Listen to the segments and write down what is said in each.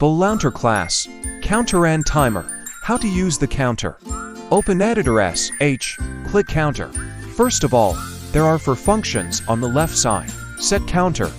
Bowlounter class, counter and timer. How to use the counter. Open editor sh, click counter. First of all, there are 4 functions on the left side. Set counter,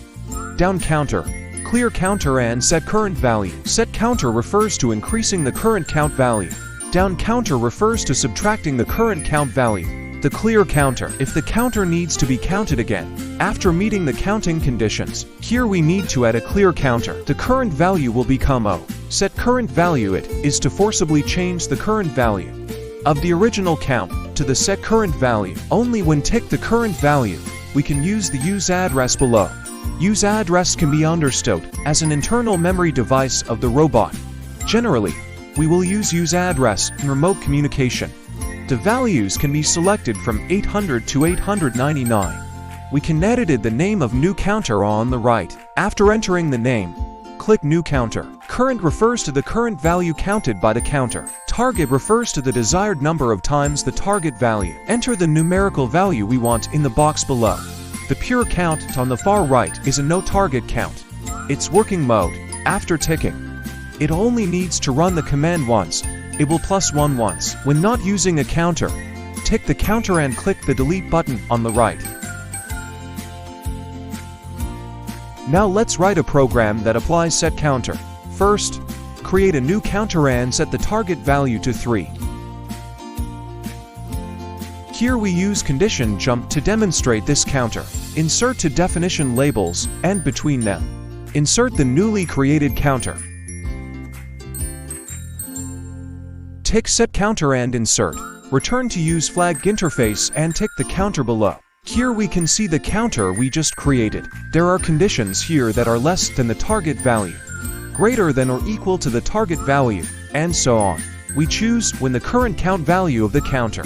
down counter, clear counter and set current value. Set counter refers to increasing the current count value. Down counter refers to subtracting the current count value. The clear counter, if the counter needs to be counted again, after meeting the counting conditions. Here we need to add a clear counter. The current value will become O. Set current value it is to forcibly change the current value of the original count to the set current value. Only when tick the current value, we can use the use address below. Use address can be understood as an internal memory device of the robot. Generally, we will use address in remote communication. The values can be selected from 800 to 899. We can edit the name of new counter on the right. After entering the name, click New Counter. Current refers to the current value counted by the counter. Target refers to the desired number of times the target value. Enter the numerical value we want in the box below. The pure count on the far right is a no target count. Its working mode. After ticking, it only needs to run the command once. It will +1 once. When not using a counter, tick the counter and click the delete button on the right. Now let's write a program that applies set counter. First, create a new counter and set the target value to 3. Here we use condition jump to demonstrate this counter. Insert to definition labels, and between them, insert the newly created counter. Tick set counter and insert. Return to use flag interface and tick the counter below. Here we can see the counter we just created. There are conditions here that are less than the target value, greater than or equal to the target value, and so on. We choose when the current count value of the counter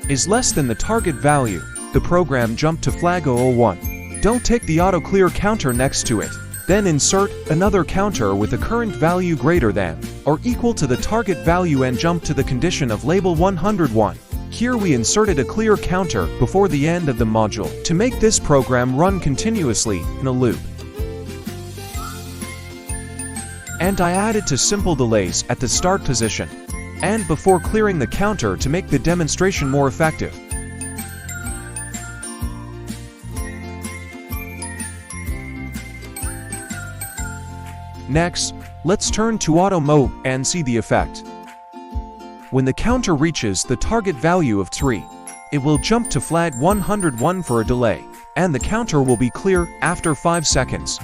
is less than the target value, the program jump to flag 001. Don't tick the auto clear counter next to it. Then insert another counter with a current value greater than or equal to the target value and jump to the condition of label 101. Here we inserted a clear counter before the end of the module to make this program run continuously in a loop. And I added to simple delays at the start position and before clearing the counter to make the demonstration more effective. Next, let's turn to auto mode and see the effect. When the counter reaches the target value of 3, it will jump to flag 101 for a delay, and the counter will be clear after 5 seconds.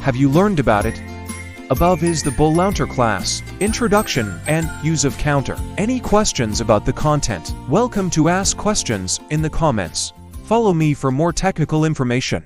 Have you learned about it? Above is the Bowlounter class, introduction and use of counter. Any questions about the content? Welcome to ask questions in the comments. Follow me for more technical information.